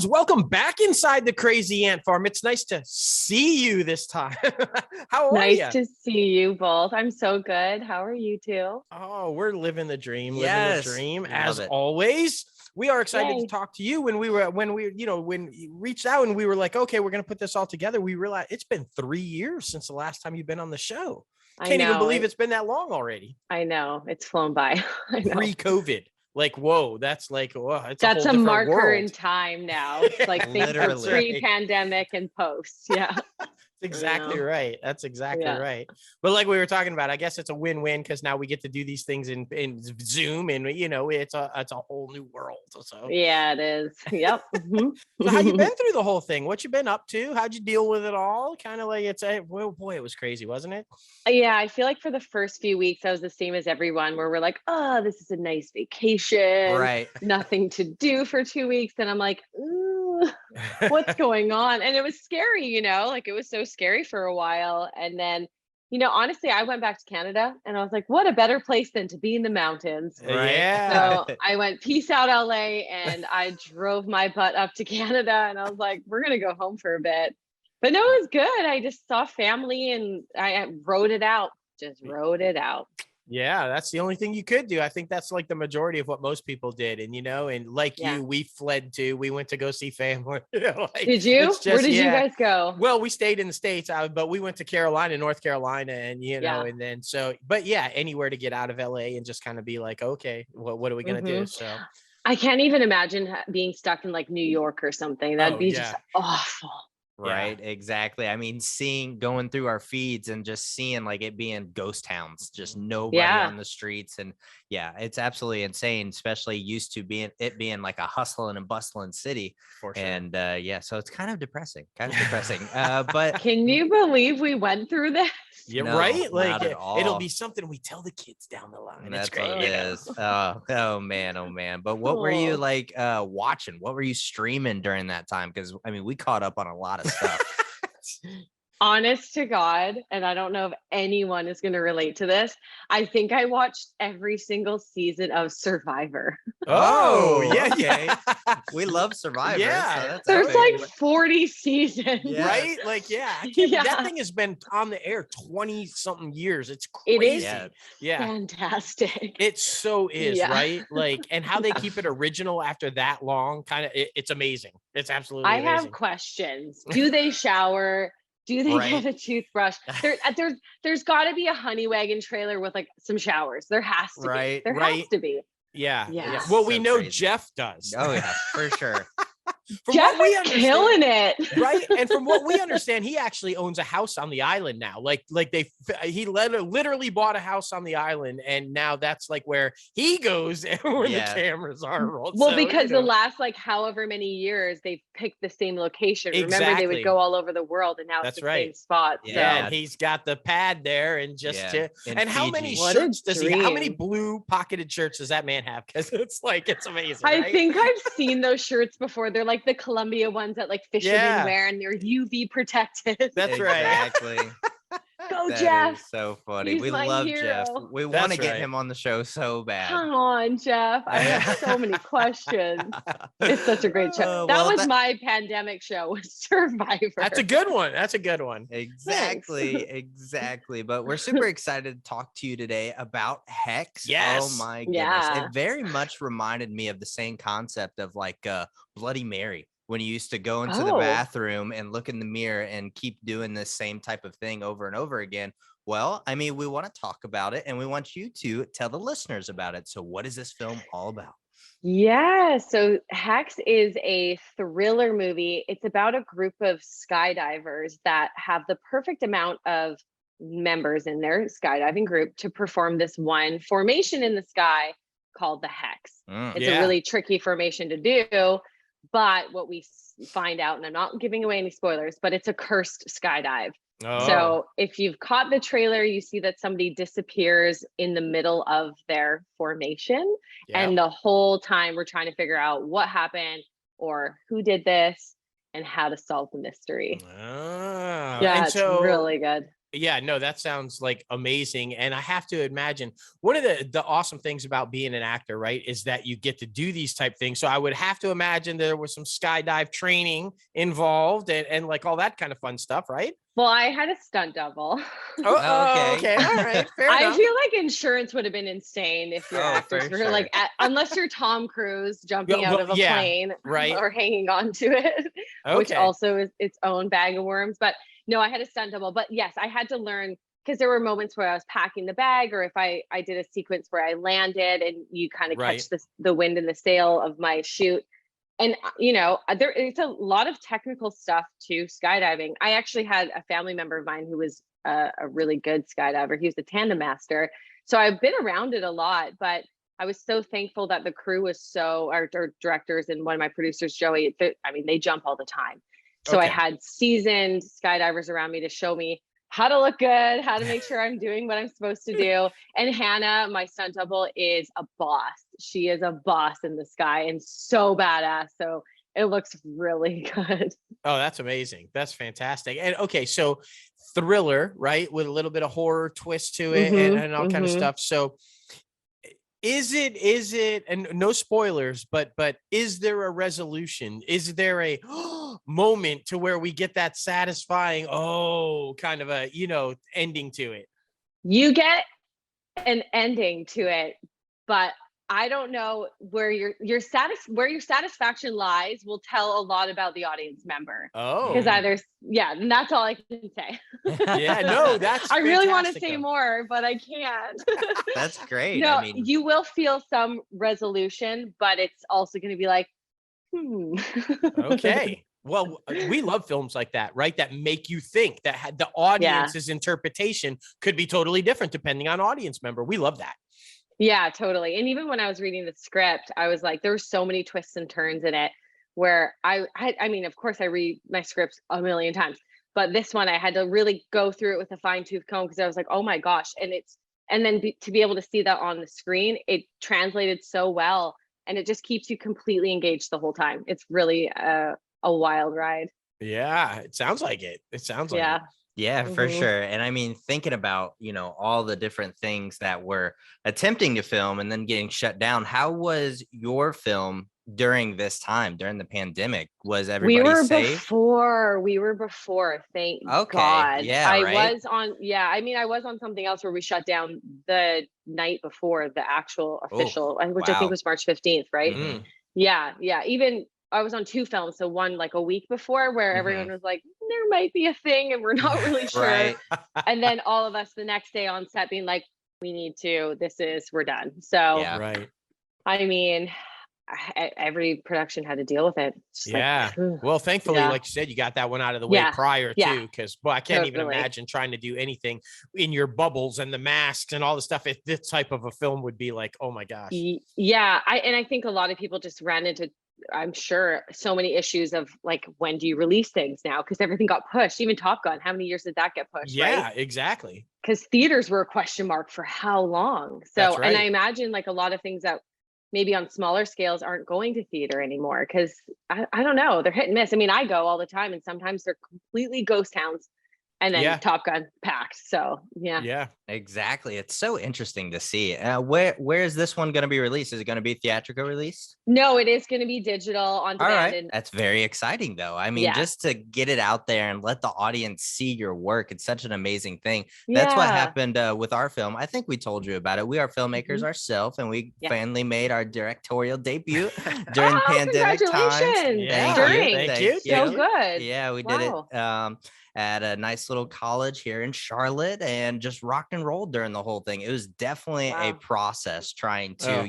Adams, welcome back inside the Crazy Ant Farm. It's nice to see you this time. How are you? Nice to see you both. I'm so good. How are you two? Oh, we're living the dream, Yes, living the dream love as it. always. We are excited Yay. to talk to you. When you reached out and we were like, okay, we're going to put this all together, we realized it's been 3 years since the last time you've been on the show. Can't even believe it's been that long already. I know. It's flown by. I know. Pre-COVID. Like, whoa, that's like, whoa, it's That's a a whole marker world. in time now. It's like think of Literally. pre-pandemic and post. Yeah. Exactly right. That's exactly Yeah. right. But like we were talking about, I guess it's a win-win because now we get to do these things in Zoom, and it's a whole new world. So Yeah, it is. Yep. so how you been through the whole thing? What you been up to? How'd you deal with it all? Kind of like well, boy, it was crazy, wasn't it? Yeah, I feel like for the first few weeks I was the same as everyone, where we're like, oh, this is a nice vacation. Right. Nothing to do for 2 weeks. And I'm like, ooh, what's going on? And it was scary, like it was so scary for a while. And then, honestly, I went back to Canada and I was like, what a better place than to be in the mountains. Right. Yeah. So I went peace out LA and I drove my butt up to Canada and I was like, we're going to go home for a bit. But no, it was good. I just saw family and I wrote it out. Just wrote it out. Yeah, that's the only thing you could do. I think that's like the majority of what most people did. And, and like Yeah. we went to go see family. Did you? Where did you guys go? Well, we stayed in the States, but we went to North Carolina, and, and then but yeah, anywhere to get out of LA and just kind of be like, okay, what are we going to do? So I can't even imagine being stuck in like New York or something. That'd be just awful. Right. Yeah. Exactly. I mean, going through our feeds and just seeing like it being ghost towns, just nobody on the streets. And yeah, it's absolutely insane, especially used to being like a hustling and bustling city. For sure. And so it's kind of depressing, but can you believe we went through this? Yeah, no, right. Like it'll be something we tell the kids down the line. That's great. What it is. Oh man. But what were you like watching? What were you streaming during that time? Because I mean, we caught up on a lot of stuff. Honest to God, and I don't know if anyone is going to relate to this, I think I watched every single season of Survivor. Oh, yeah. We love Survivor. Yeah. So there's like 40 seasons. Yes. Right? Like, that thing has been on the air 20 something years. It's crazy. It is fantastic. It so is, right? Like, and how they keep it original after that long, kind of, it's amazing. It's absolutely amazing. I have questions. Do they shower? Do they get a toothbrush? There's got to be a Honey Wagon trailer with like some showers. There has to be. There has to be. Yeah. Well, we know crazy. Jeff does. Oh yeah, for sure. Jeff is killing it, right? And from what we understand, he actually owns a house on the island now. He literally bought a house on the island, and now that's like where he goes when the cameras are rolled. Well, because the last like however many years they've picked the same location. Exactly. Remember, they would go all over the world, and now it's the same spot. Yeah, so. And he's got the pad there, and and how many shirts does he? How many blue pocketed shirts does that man have? Because it's amazing. I think I've seen those shirts before. They're like the Columbia ones that like fishermen wear, and they're UV protected. That's right. Exactly. Go, Jeff. So funny. He's we love hero. Jeff. We want to get him on the show so bad. Come on, Jeff. I have so many questions. It's such a great show. That was my pandemic show, was Survivor. That's a good one. Exactly. But we're super excited to talk to you today about Hex. Yes. Oh my goodness. It very much reminded me of the same concept of like Bloody Mary. When you used to go into the bathroom and look in the mirror and keep doing this same type of thing over and over again. Well, I mean, we want to talk about it and we want you to tell the listeners about it. So what is this film all about? Yeah, so Hex is a thriller movie. It's about a group of skydivers that have the perfect amount of members in their skydiving group to perform this one formation in the sky called the Hex. It's a really tricky formation to do. But what we find out, and I'm not giving away any spoilers, but it's a cursed skydive. Oh. So if you've caught the trailer, you see that somebody disappears in the middle of their formation. Yeah. And the whole time we're trying to figure out what happened or who did this and how to solve the mystery. Oh. Yeah, it's really good. Yeah, no, that sounds like amazing. And I have to imagine one of the awesome things about being an actor, right, is that you get to do these type things. So I would have to imagine there was some skydive training involved and like all that kind of fun stuff, right? Well, I had a stunt double. Oh, okay. All right. Fair I enough. feel like insurance would have been insane if your actors were like, unless you're Tom Cruise jumping out of a plane, right, or hanging onto it, which also is its own bag of worms. But no, I had a stunt double. But yes, I had to learn, because there were moments where I was packing the bag, or if I did a sequence where I landed and you kind of catch the wind in the sail of my chute. And, you know, it's a lot of technical stuff to skydiving. I actually had a family member of mine who was a really good skydiver. He was a tandem master. So I've been around it a lot, but I was so thankful that the crew was our directors and one of my producers, Joey, they jump all the time. So I had seasoned skydivers around me to show me how to look good, how to make sure I'm doing what I'm supposed to do. And Hannah, my stunt double, is a boss. She is a boss in the sky and so badass. So it looks really good. Oh, that's amazing. That's fantastic. And okay, so thriller, right? With a little bit of horror twist to it and all kind of stuff. So is it, and no spoilers, but is there a resolution? Is there a moment to where we get that satisfying, kind of a, ending to it? You get an ending to it, but I don't know where your satisfaction lies will tell a lot about the audience member. Because and that's all I can say. Yeah, no, that's I really want to say more, but I can't. That's great. No, you will feel some resolution, but it's also going to be like, Okay. Well, we love films like that, right? That make you think, that the audience's interpretation could be totally different depending on audience member. We love that. Yeah, totally. And even when I was reading the script, I was like, there were so many twists and turns in it where I mean, of course I read my scripts a million times, but this one I had to really go through it with a fine tooth comb, because I was like, oh my gosh. And then to be able to see that on the screen, it translated so well, and it just keeps you completely engaged the whole time. It's really a wild ride. Yeah, it sounds like it. It sounds like it. Yeah, for sure. And I mean, thinking about, all the different things that we're attempting to film and then getting shut down, how was your film during this time, during the pandemic? Was everybody safe? We were before, thank God. Yeah, I was on something else where we shut down the night before the actual official, which I think was March 15th, right? Mm-hmm. Yeah. Even I was on 2 films. So one like a week before, where everyone was like, there might be a thing and we're not really sure. And then all of us the next day on set being like, we're done. So I mean, every production had to deal with it. Well, thankfully, like you said, you got that one out of the way prior to, because I can't even imagine trying to do anything in your bubbles and the masks and all the stuff. If this type of a film would be like, oh my gosh. Yeah. I think a lot of people just ran into, I'm sure, so many issues of like, when do you release things now? Because everything got pushed. Even Top Gun, how many years did that get pushed? Yeah, exactly. Because theaters were a question mark for how long. So, and I imagine like a lot of things that maybe on smaller scales aren't going to theater anymore, because I don't know, they're hit and miss. I mean, I go all the time and sometimes they're completely ghost towns, and then Top Gun packed. So yeah, exactly. It's so interesting to see. Where is this one going to be released? Is it going to be theatrical release? No, it is going to be digital on demand. All right. That's very exciting, though. I mean, just to get it out there and let the audience see your work, it's such an amazing thing. That's what happened with our film. I think we told you about it. We are filmmakers ourselves, and we finally made our directorial debut during pandemic times. Thank you. So good. Yeah, we did it at a nice little college here in Charlotte, and just rocked and rolled during the whole thing. It was definitely a process trying to,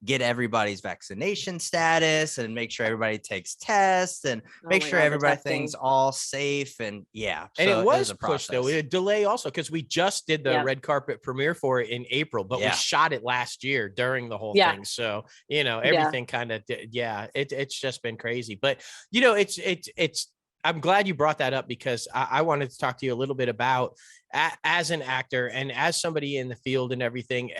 get everybody's vaccination status and make sure everybody takes tests and make sure everything's all safe. And and it was a pushed though. It had delay also, because we just did the red carpet premiere for it in April, but we shot it last year during the whole thing. So, everything kind of, it's just been crazy. But, it's I'm glad you brought that up, because I wanted to talk to you a little bit about, as an actor and as somebody in the field and everything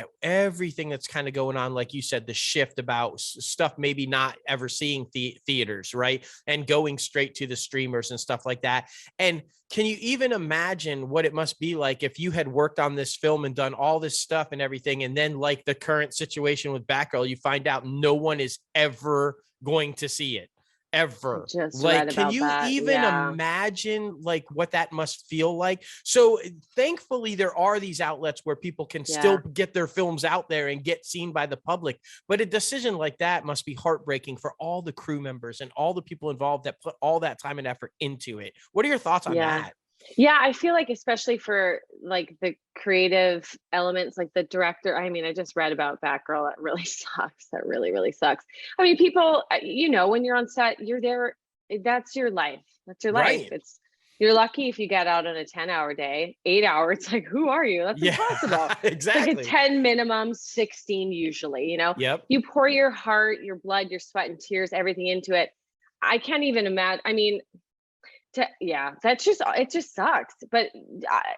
that's kind of going on, like you said, the shift about stuff maybe not ever seeing theaters, right, and going straight to the streamers and stuff like that. And can you even imagine what it must be like if you had worked on this film and done all this stuff and everything, and then, like the current situation with Batgirl, you find out no one is ever going to see it? Ever. Like, can you even imagine like what that must feel like? So thankfully there are these outlets where people can still get their films out there and get seen by the public, but a decision like that must be heartbreaking for all the crew members and all the people involved that put all that time and effort into it. What are your thoughts on that? Yeah, I feel like, especially for like the creative elements, like the director, I mean, I just read about Batgirl. That really sucks. That really, really sucks. I mean, people, when you're on set, you're there. That's your life. That's your life. You're lucky if you get out on a 10-hour day. 8 hours, it's like, who are you? That's impossible. Exactly. It's like a 10 minimum, 16 usually, Yep. You pour your heart, your blood, your sweat and tears, everything into it. I can't even imagine. I mean, it just sucks, but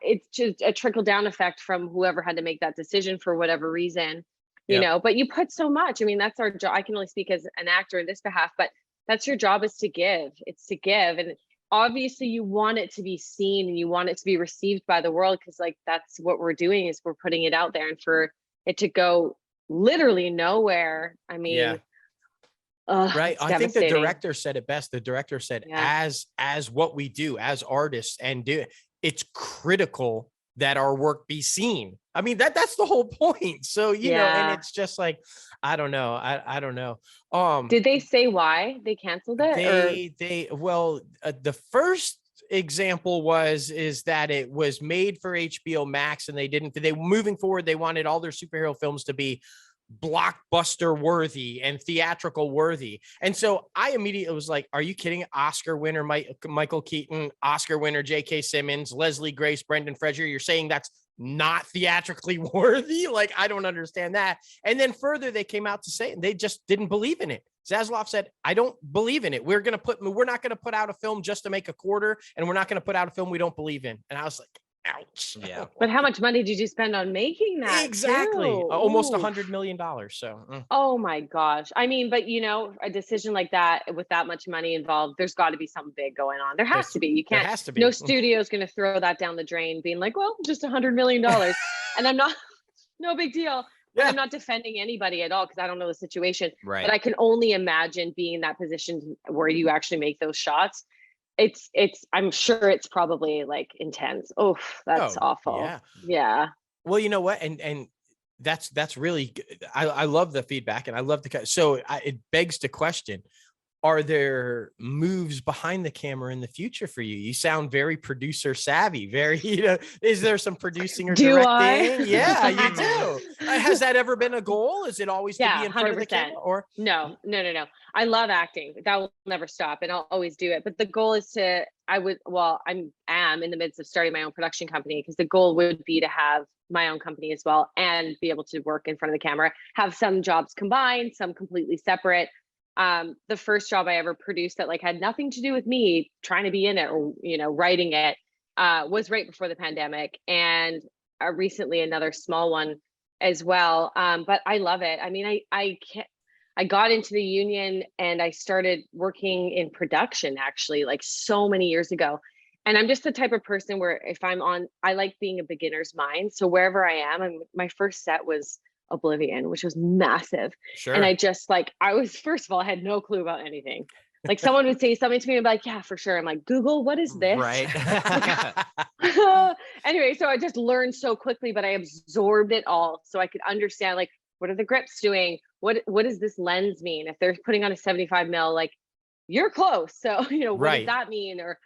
it's just a trickle down effect from whoever had to make that decision for whatever reason, but you put so much. I mean, that's our job. I can only speak as an actor in this behalf, but that's your job, is to give. It's to give. And obviously you want it to be seen and you want it to be received by the world, because like that's what we're doing, is we're putting it out there, and for it to go literally nowhere. I mean, right. I think the director said it best. The director said, as what we do as artists and do, it's critical that our work be seen. I mean, that's the whole point. So, and it's just like, I don't know. I don't know. Did they say why they canceled it? The first example is that it was made for HBO Max, and they moving forward, they wanted all their superhero films to be blockbuster worthy and theatrical worthy. And so I immediately was like, are you kidding? Oscar winner Michael Keaton, Oscar winner J.K. Simmons, Leslie Grace, Brendan Fraser, you're saying that's not theatrically worthy? Like, I don't understand that. And then further, they came out to say they just didn't believe in it. Zaslav said, I don't believe in it. We're not going to put out a film just to make a quarter, and we're not going to put out a film we don't believe in. And I was like, ouch. Yeah. But how much money did you spend on making that? Exactly. Almost $100 million. So. Oh my gosh. I mean, but a decision like that with that much money involved, there's got to be something big going on. There has to be. You can't. There has to be. No studio's going to throw that down the drain, being like, well, just $100 million, and I'm not. No big deal. Yeah. I'm not defending anybody at all, because I don't know the situation. Right. But I can only imagine being in that position where you actually make those shots. I'm sure it's probably like intense. Oh, that's awful. Yeah. Well, you know what? And that's really good. I love the feedback, and I love it begs the question, are there moves behind the camera in the future for you? You sound very producer savvy, very, is there some producing or directing? Yeah, you do. Has that ever been a goal? Is it always to be in front 100%. Of the camera? Or No. I love acting. That will never stop, and I'll always do it. But the goal is I'm in the midst of starting my own production company, because the goal would be to have my own company as well and be able to work in front of the camera, have some jobs combined, some completely separate. The first job I ever produced that had nothing to do with me trying to be in it or, writing it, was right before the pandemic, and recently another small one as well. But I love it. I mean, I got into the union and I started working in production actually so many years ago. And I'm just the type of person where if I like being a beginner's mind. So wherever I am, my first set was Oblivion, which was massive. Sure. And I just first of all, I had no clue about anything. Someone would say something to me, and I'd be like, yeah, for sure. I'm like, Google, what is this? Right. Anyway, so I just learned so quickly, but I absorbed it all so I could understand what are the grips doing? What does this lens mean? If they're putting on a 75 mil, you're close. So, what does that mean? Or,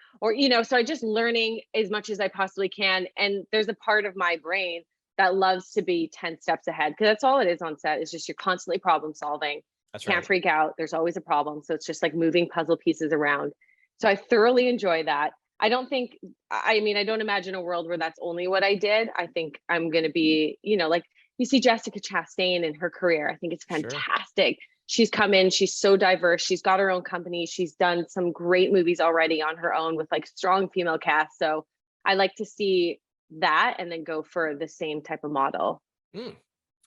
so I just learning as much as I possibly can. And there's a part of my brain that loves to be 10 steps ahead, because that's all it is on set. Is just you're constantly problem solving. That's Can't freak out. There's always a problem. So it's just moving puzzle pieces around. So I thoroughly enjoy that. I don't imagine a world where that's only what I did. I think I'm going to be, you see Jessica Chastain and her career. I think it's fantastic. Sure. she's come in, she's so diverse. She's got her own company. She's done some great movies already on her own with like strong female cast. So I like to see that and then go for the same type of model.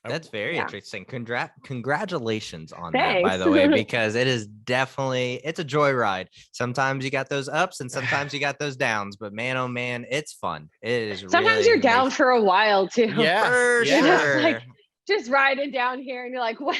That's very interesting. Congratulations on Thanks. that, by the way, because it is definitely, it's a joyride. Sometimes you got those ups and sometimes you got those downs, but man, oh man, it's fun. It is. Sometimes really you're down for a while too. Yeah, for sure. Just riding down here and you're like, what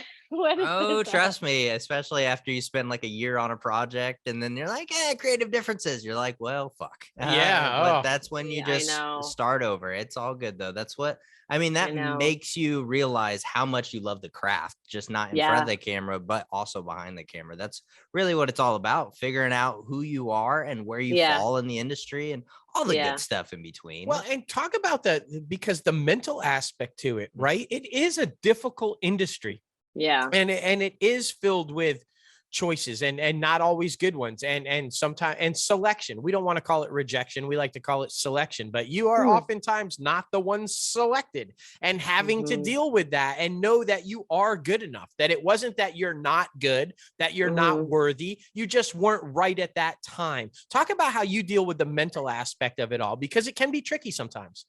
is this? Trust me, especially after you spend like a year on a project and then you're like, creative differences. You're like, well, fuck. But that's when you just start over. It's all good though. That's what, I mean, that makes you realize how much you love the craft, just not in front of the camera, but also behind the camera. That's really what it's all about, figuring out who you are and where you fall in the industry and all the good stuff in between. Well, and talk about that, because the mental aspect to it, right? It is a difficult industry. Yeah. And it is filled with choices and not always good ones and sometimes and selection. We don't want to call it rejection. We like to call it selection, but you are oftentimes not the one selected, and having to deal with that and know that you are good enough, that it wasn't that you're not good, that you're not worthy. You just weren't right at that time. Talk about how you deal with the mental aspect of it all, because it can be tricky sometimes.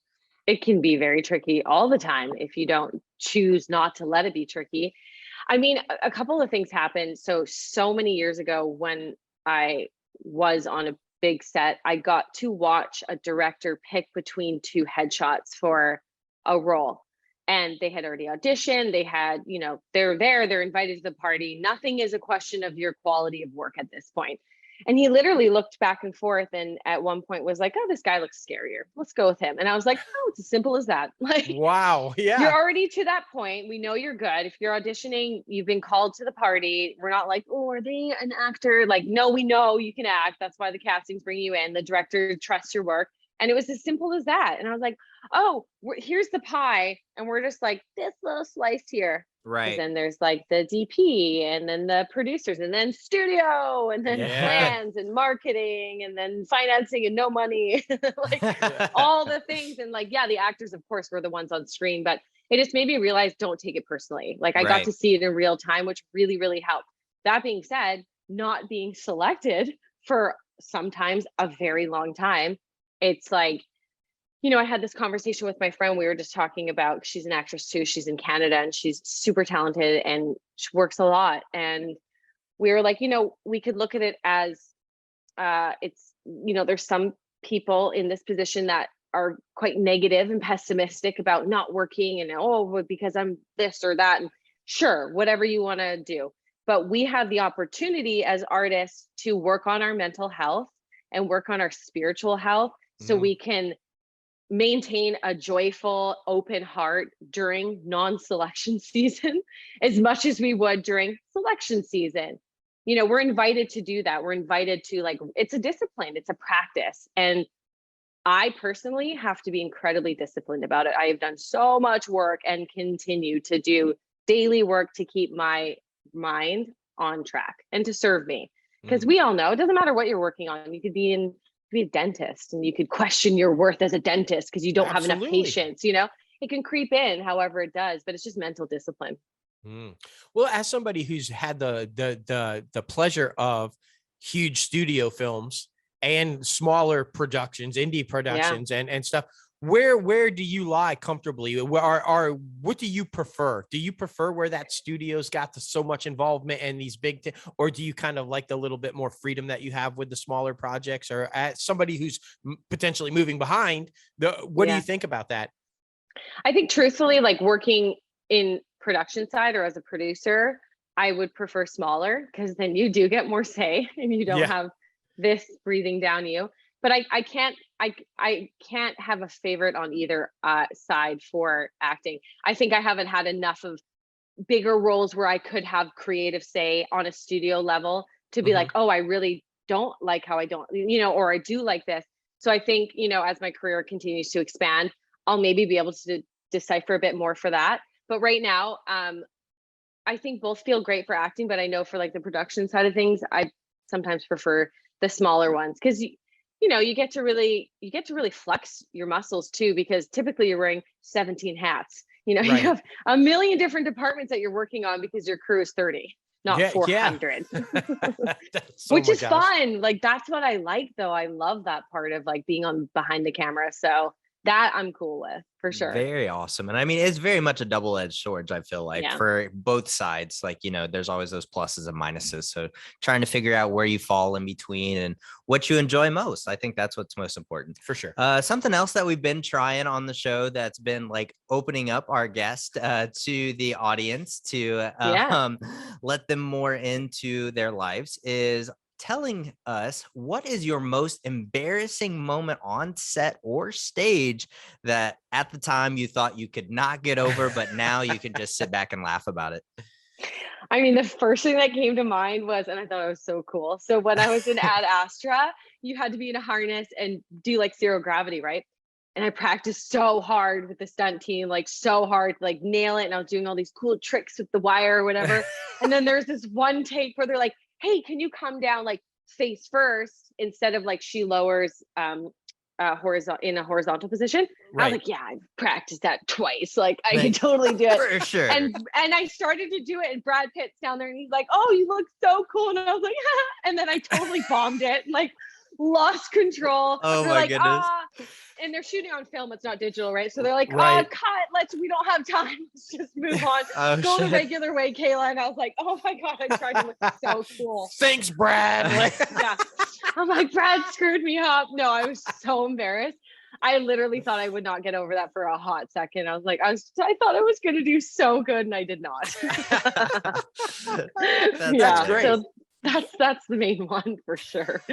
It can be very tricky all the time if you don't choose not to let it be tricky. I mean, a couple of things happened. So many years ago when I was on a big set, I got to watch a director pick between two headshots for a role. And they had already auditioned. They had, they're there, they're invited to the party. Nothing is a question of your quality of work at this point. And he literally looked back and forth and at one point was like, oh, this guy looks scarier. Let's go with him. And I was like, oh, it's as simple as that. Like, wow. Yeah. You're already to that point. We know you're good. If you're auditioning, you've been called to the party. We're not like, oh, are they an actor? Like, no, we know you can act. That's why the castings bring you in. The director trusts your work. And it was as simple as that. And I was like, oh, here's the pie. And we're just like this little slice here. Right. Then there's like the DP and then the producers and then studio and then plans and marketing and then financing and no money, like all the things. And like, the actors, of course, were the ones on screen, but it just made me realize, don't take it personally. Like I got to see it in real time, which really, really helped. That being said, not being selected for sometimes a very long time, it's like, I had this conversation with my friend. We were just talking about, she's an actress too. She's in Canada and she's super talented and she works a lot. And we were like, we could look at it as it's, there's some people in this position that are quite negative and pessimistic about not working and, because I'm this or that. And sure, whatever you want to do. But we have the opportunity as artists to work on our mental health and work on our spiritual health so we can maintain a joyful, open heart during non-selection season as much as we would during selection season. We're invited to do that. We're invited to, like, it's a discipline, it's a practice. And I personally have to be incredibly disciplined about it. I have done so much work and continue to do daily work to keep my mind on track and to serve me. Because we all know it doesn't matter what you're working on. You could be a dentist and you could question your worth as a dentist because you don't have enough patience. It can creep in however it does, but it's just mental discipline. Well, as somebody who's had the pleasure of huge studio films and smaller productions, indie productions and stuff, where do you lie comfortably? What do you prefer? Do you prefer where that studio's got so much involvement and these big, or do you kind of like the little bit more freedom that you have with the smaller projects? Or as somebody who's potentially moving behind, what do you think about that? I think truthfully, like working in production side or as a producer, I would prefer smaller because then you do get more say and you don't have this breathing down you. But I can't have a favorite on either side for acting. I think I haven't had enough of bigger roles where I could have creative say on a studio level to be like, oh, I really don't like how I don't, or I do like this. So I think, as my career continues to expand, I'll maybe be able to decipher a bit more for that. But right now, I think both feel great for acting, but I know for like the production side of things, I sometimes prefer the smaller ones because you get to really flex your muscles too, because typically you're wearing 17 hats. You have a million different departments that you're working on because your crew is 30. not Yeah, 400. Oh Which my is gosh. fun. Like that's what I like though. I love that part of like being on behind the camera. So that I'm cool with for sure. Very awesome. And I mean, it's very much a double-edged sword, I feel like, Yeah. for both sides. Like, you know, there's always those pluses and minuses. So trying to figure out where you fall in between and what you enjoy most. I think that's what's most important. For sure. Something else that we've been trying on the show that's been like opening up our guest to the audience to let them more into their lives is telling us what is your most embarrassing moment on set or stage that at the time you thought you could not get over, but now you can just sit back and laugh about it. I mean, the first thing that came to mind was, and I thought it was so cool. So when I was in Ad Astra, you had to be in a harness and do like zero gravity, right? And I practiced so hard with the stunt team, like so hard to like nail it. And I was doing all these cool tricks with the wire or whatever. And then there's this one take where they're like, hey, can you come down like face first instead of like she lowers in a horizontal position. Right. I was like, yeah, I've practiced that twice. Like I can totally do it. For sure. And I started to do it and Brad Pitt's down there and he's like, oh, you look so cool. And I was like, and then I totally bombed it and like lost control. Oh my goodness. And they're shooting on film, it's not digital, right? So they're like, right. cut, we don't have time. Let's just move on. Go the regular way, Kayla. And I was like, oh my God, I tried to look so cool. Thanks, Brad. Yeah. I'm like, Brad screwed me up. No, I was so embarrassed. I literally thought I would not get over that for a hot second. I was like, I thought I was going to do so good and I did not. That's great. So that's the main one for sure.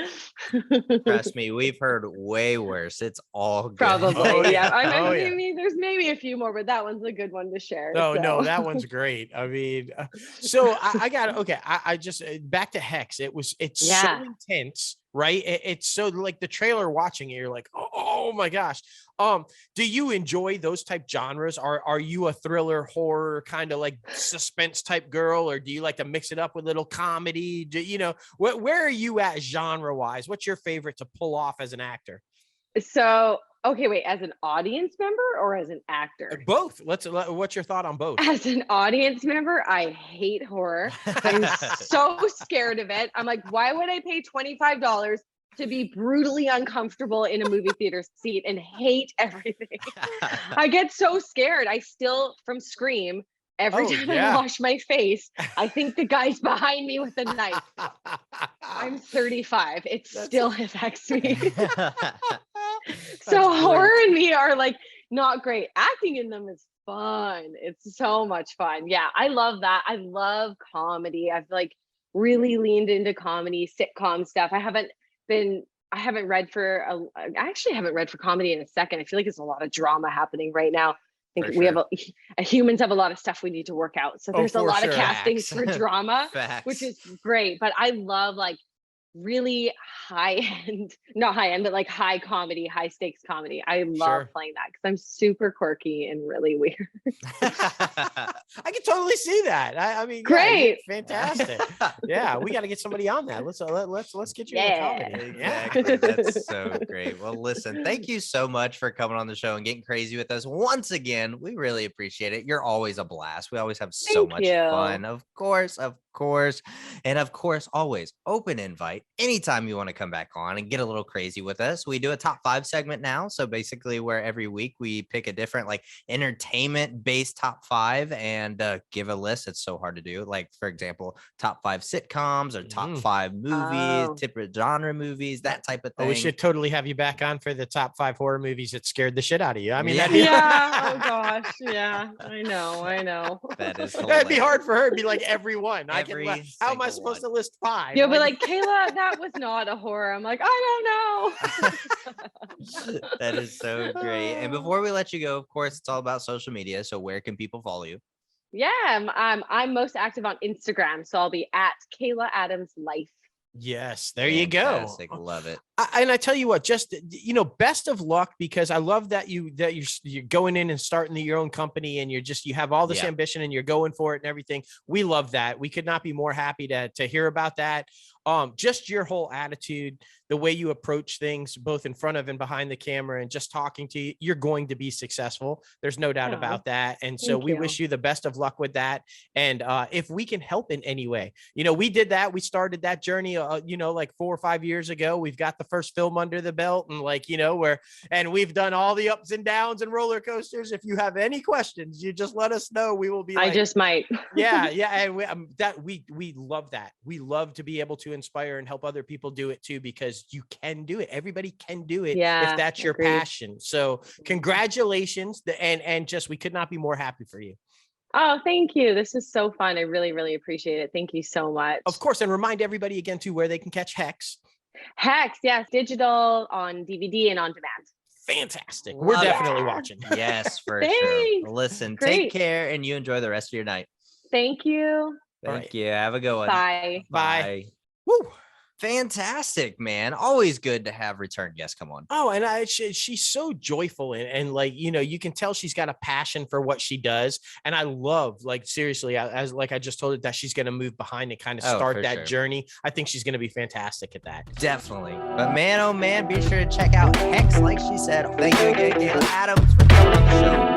Trust me, we've heard way worse. It's all good. Probably, yeah. I mean, there's maybe a few more, but that one's a good one to share. No, that one's great. I mean, so I got okay. I just back to Hex. It's so intense, right? It's so like the trailer watching it, you're like, oh my gosh. Do you enjoy those type genres? Are you a thriller, horror, kind of like suspense type girl, or do you like to mix it up with a little comedy? Where are you at genre wise? What's your favorite to pull off as an actor? So, okay, wait, as an audience member or as an actor? Both. What's your thought on both? As an audience member, I hate horror. I'm so scared of it. I'm like, why would I pay $25 to be brutally uncomfortable in a movie theater seat and hate everything? I get so scared. I still, from Scream, every time I wash my face, I think the guy's behind me with a knife. I'm 35. It still affects me. So horror and me are like not great. Acting in them is fun. It's so much fun. Yeah, I love that. I love comedy. I've like really leaned into comedy, sitcom stuff. I actually haven't read for comedy in a second. I feel like there's a lot of drama happening right now. I think humans have a lot of stuff we need to work out. So there's a lot of castings for drama, which is great. But I love like really not high end, but like high comedy, high stakes comedy. I love playing that because I'm super quirky and really weird. I can totally see that. I mean, great, fantastic. Yeah, we got to get somebody on that. Let's get you in comedy. Exactly. That's so great. Well, listen, thank you so much for coming on the show and getting crazy with us once again. We really appreciate it. You're always a blast. We always have so much fun. Of course. And of course, always open invite anytime you want to come back on and get a little crazy with us. We do a top 5 segment now. So basically where every week we pick a different like entertainment based top 5 and give a list. It's so hard to do. Like, for example, top 5 sitcoms or top 5 movies, different genre movies, that type of thing. We should totally have you back on for the top 5 horror movies that scared the shit out of you. I mean, oh gosh. Yeah, I know. That is hilarious. That'd be hard for her to be like everyone. How am I supposed to list 5? You'll be like, Kayla, that was not a horror. I'm like, I don't know. That is so great. And before we let you go, of course, it's all about social media. So where can people follow you? Yeah, I'm most active on Instagram. So I'll be at Kayla Adams Life. Yes, there you go. Love it. And I tell you what, just best of luck, because I love that you're going in and starting your own company and you have all this ambition and you're going for it and everything. We love that. We could not be more happy to hear about that. just your whole attitude, the way you approach things, both in front of and behind the camera, and just talking to you, you're going to be successful. There's no doubt about that. And so we wish you the best of luck with that. And if we can help in any way, we did that. We started that journey, like 4 or 5 years ago. We've got the first film under the belt, and and we've done all the ups and downs and roller coasters. If you have any questions, you just let us know. We will be. I just might. Yeah. And we love that. We love to be able to inspire and help other people do it too, because you can do it. Everybody can do it if that's your passion. So congratulations. And just, we could not be more happy for you. Oh, thank you. This is so fun. I really, really appreciate it. Thank you so much. Of course. And remind everybody again too, where they can catch Hex. Hex, yes, digital, on DVD and on demand. Fantastic. We're definitely watching. Yes, for sure. Listen, take care, and you enjoy the rest of your night. Thank you. Thank you. Have a good one. Bye. Bye. Woo. Fantastic, man. Always good to have return guests come on. Oh, and she's so joyful, and you can tell she's got a passion for what she does. And I love, seriously, as I just told her, that she's going to move behind and kind of start that journey. I think she's going to be fantastic at that. Definitely. But man, oh man, be sure to check out Hex, like she said. Thank you again, Kayla Adams, for coming on the show.